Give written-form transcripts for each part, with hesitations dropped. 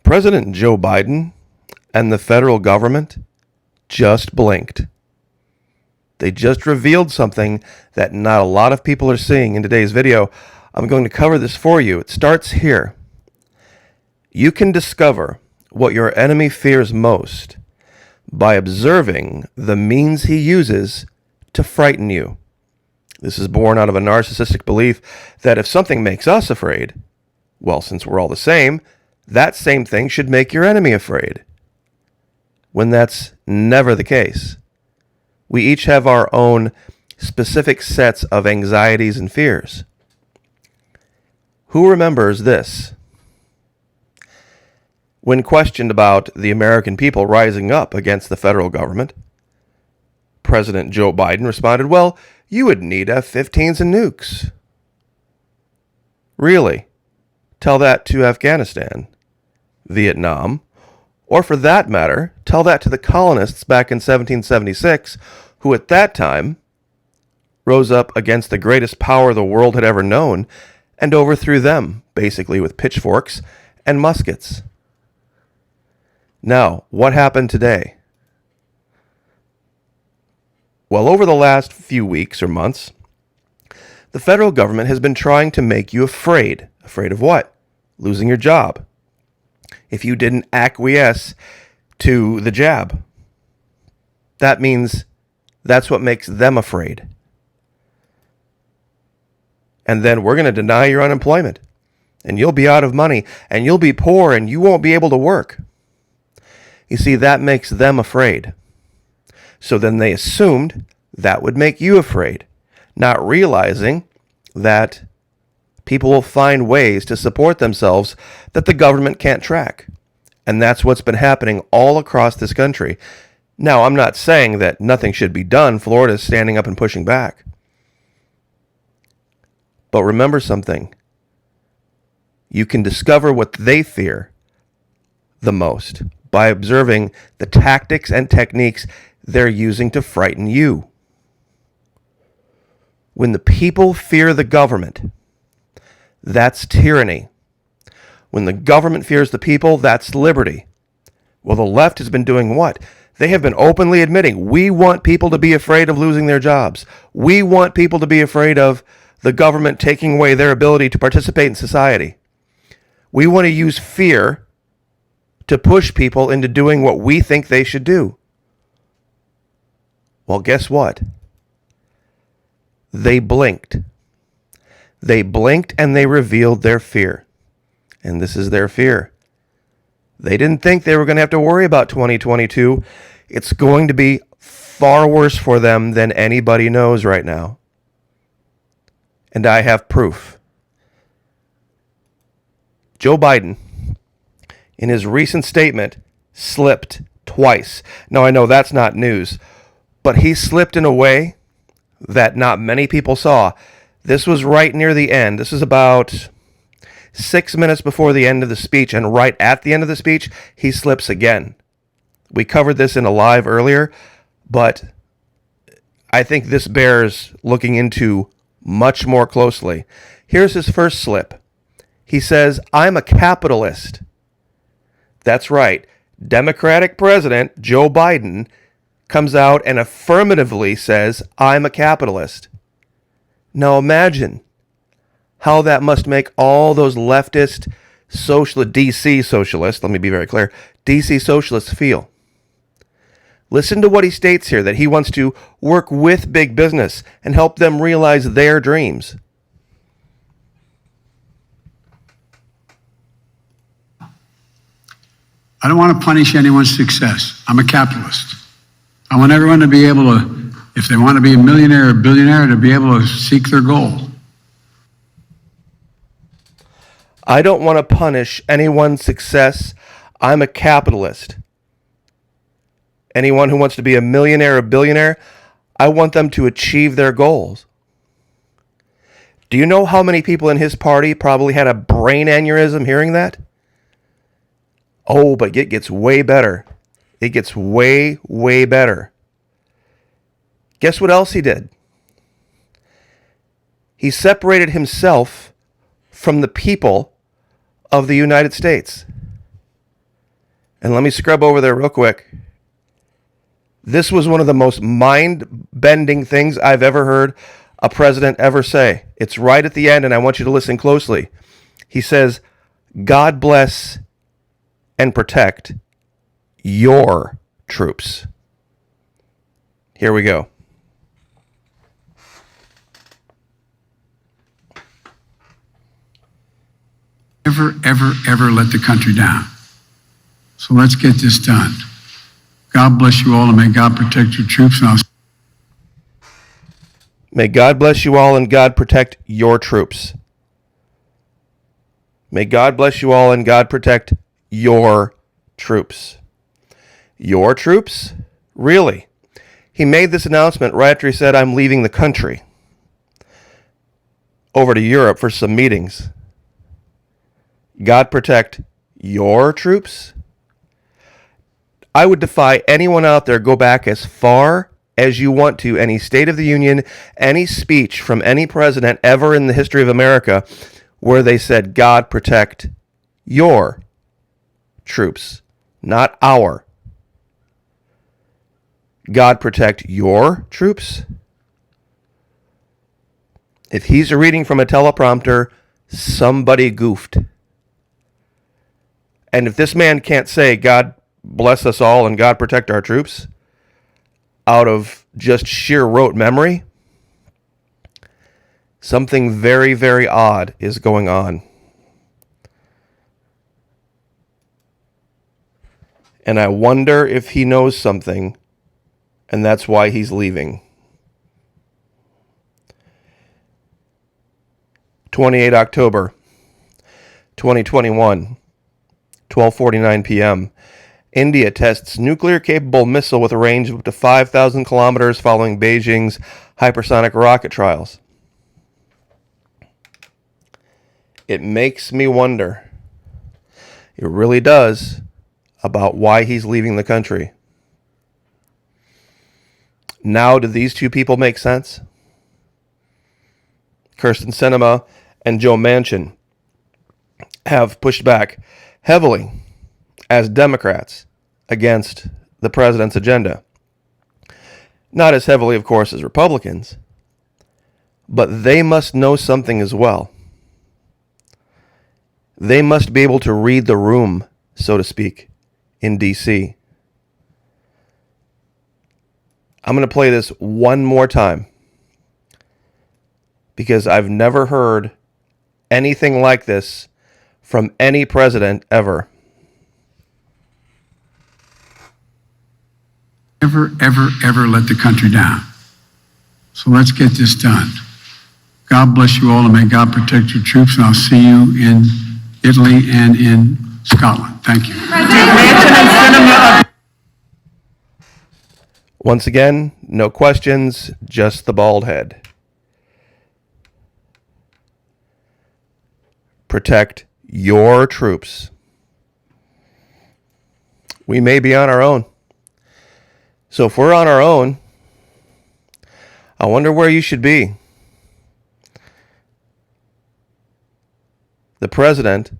President Joe Biden and the federal government just blinked. They just revealed something that not a lot of people are seeing in today's video. I'm going to cover this for you. It starts here. You can discover what your enemy fears most by observing the means he uses to frighten you. This is born out of a narcissistic belief that if something makes us afraid, well, since we're all the same, that same thing should make your enemy afraid. When that's never the case. We each have our own specific sets of anxieties and fears. Who remembers this? When questioned about the American people rising up against the federal government, President Joe Biden responded, well, you would need F-15s and nukes. Really? Tell that to Afghanistan, Vietnam, or for that matter, tell that to the colonists back in 1776, who at that time rose up against the greatest power the world had ever known and overthrew them, basically with pitchforks and muskets. Now, what happened today? Well, over the last few weeks or months, the federal government has been trying to make you afraid. Afraid of what? Losing your job. If you didn't acquiesce to the jab. That means that's what makes them afraid. And then we're going to deny your unemployment. And you'll be out of money. And you'll be poor and you won't be able to work. You see, that makes them afraid. So then they assumed that would make you afraid, not realizing that people will find ways to support themselves that the government can't track. And that's what's been happening all across this country. Now, I'm not saying that nothing should be done. Florida's standing up and pushing back. But remember something. You can discover what they fear the most by observing the tactics and techniques they're using to frighten you. When the people fear the government, that's tyranny. When the government fears the people, that's liberty. Well, the left has been doing what? They have been openly admitting, we want people to be afraid of losing their jobs. We want people to be afraid of the government taking away their ability to participate in society. We want to use fear to push people into doing what we think they should do. Well, guess what? They blinked. They blinked and they revealed their fear. And this is their fear. They didn't think they were going to have to worry about 2022. It's going to be far worse for them than anybody knows right now. And I have proof. Joe Biden, in his recent statement, slipped twice. Now, I know that's not news, but he slipped in a way that not many people saw. This was right near the end. This is about 6 minutes before the end of the speech, and right at the end of the speech, he slips again. We covered this in a live earlier, but I think this bears looking into much more closely. Here's his first slip. He says, I'm a capitalist. That's right. Democratic President Joe Biden comes out and affirmatively says, I'm a capitalist. Now imagine how that must make all those leftist DC socialists, let me be very clear, DC socialists feel. Listen to what he states here, that he wants to work with big business and help them realize their dreams. I don't want to punish anyone's success. I'm a capitalist. I want everyone to be able to, if they want to be a millionaire or billionaire, to be able to seek their goal. I don't want to punish anyone's success. I'm a capitalist. Anyone who wants to be a millionaire or billionaire, I want them to achieve their goals. Do you know how many people in his party probably had a brain aneurysm hearing that? Oh, but it gets way better. It gets way, way better. Guess what else he did? He separated himself from the people of the United States. And let me scrub over there real quick. This was one of the most mind-bending things I've ever heard a president ever say. It's right at the end, and I want you to listen closely. He says, God bless and protect your troops. Here we go. Ever let the country down. So let's get this done. God bless you all, and may God protect your troops. And May God bless you all, and God protect your troops. May God bless you all, and God protect your troops. Your troops? Really? He made this announcement right after he said, I'm leaving the country over to Europe for some meetings. God protect your troops? I would defy anyone out there, go back as far as you want to, any State of the Union, any speech from any president ever in the history of America where they said, God protect your troops, not our. God protect your troops? If he's reading from a teleprompter, somebody goofed. And if this man can't say, God bless us all and God protect our troops, out of just sheer rote memory, something very, very odd is going on. And I wonder if he knows something, and that's why he's leaving. 28 October 2021, 12:49 p.m. India tests nuclear-capable missile with a range of up to 5,000 kilometers following Beijing's hypersonic rocket trials. It makes me wonder, it really does, about why he's leaving the country. Now, do these two people make sense? Kirsten Sinema and Joe Manchin have pushed back heavily as Democrats against the president's agenda. Not as heavily, of course, as Republicans, but they must know something as well. They must be able to read the room, so to speak, in D.C. I'm going to play this one more time because I've never heard anything like this from any president ever. Ever let the country down. So let's get this done. God bless you all, and may God protect your troops, and I'll see you in Italy and in Scotland. Thank you. Once again, no questions, just the bald head. Protect your troops. We may be on our own. So if we're on our own, I wonder where you should be. The president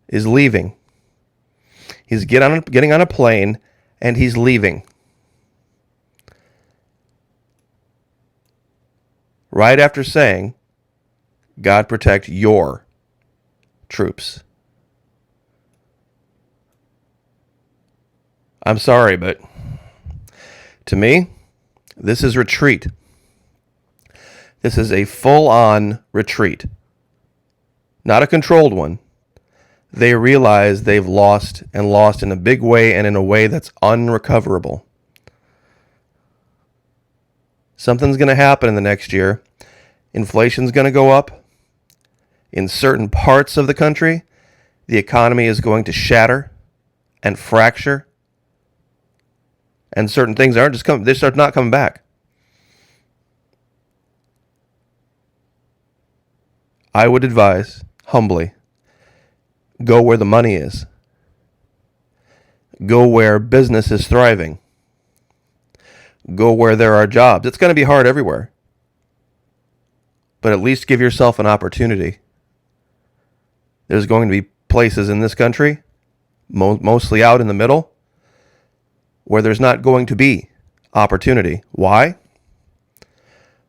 is leaving. He's getting on a plane, and he's leaving. Right after saying, God protect your troops. I'm sorry, but to me, this is retreat. This is a full-on retreat. Not a controlled one. They realize they've lost, and lost in a big way, and in a way that's unrecoverable. Something's going to happen in the next year. Inflation's going to go up. In certain parts of the country, the economy is going to shatter and fracture. And certain things aren't just coming, they start not coming back. I would advise, humbly, go where the money is. Go where business is thriving. Go where there are jobs. It's going to be hard everywhere. But at least give yourself an opportunity. There's going to be places in this country, mostly out in the middle, where there's not going to be opportunity. Why?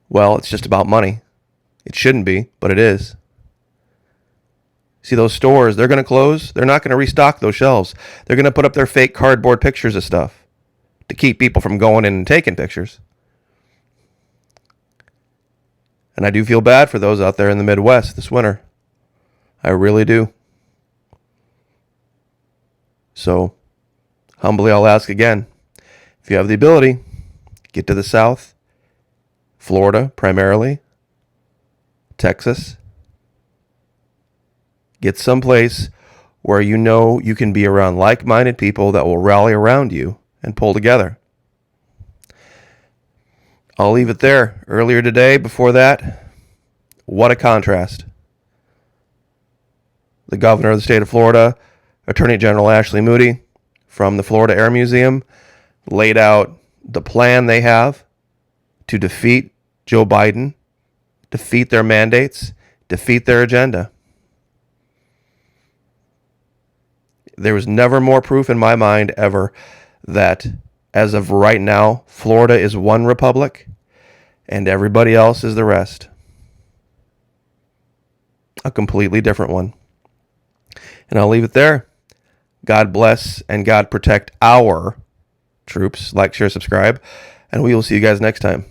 Well, it's just about money. It shouldn't be, but it is. See, those stores, they're going to close. They're not going to restock those shelves. They're going to put up their fake cardboard pictures of stuff to keep people from going in and taking pictures. And I do feel bad for those out there in the Midwest this winter. I really do. So, humbly, I'll ask again. If you have the ability, get to the South, Florida primarily, Texas. Get someplace where you know you can be around like-minded people that will rally around you and pull together. I'll leave it there. Earlier today, before that, what a contrast. The governor of the state of Florida, Attorney General Ashley Moody, from the Florida Air Museum, laid out the plan they have to defeat Joe Biden, defeat their mandates, defeat their agenda. There was never more proof in my mind ever that as of right now, Florida is one republic and everybody else is the rest. A completely different one. And I'll leave it there. God bless and God protect our troops. Like, share, subscribe, and we will see you guys next time.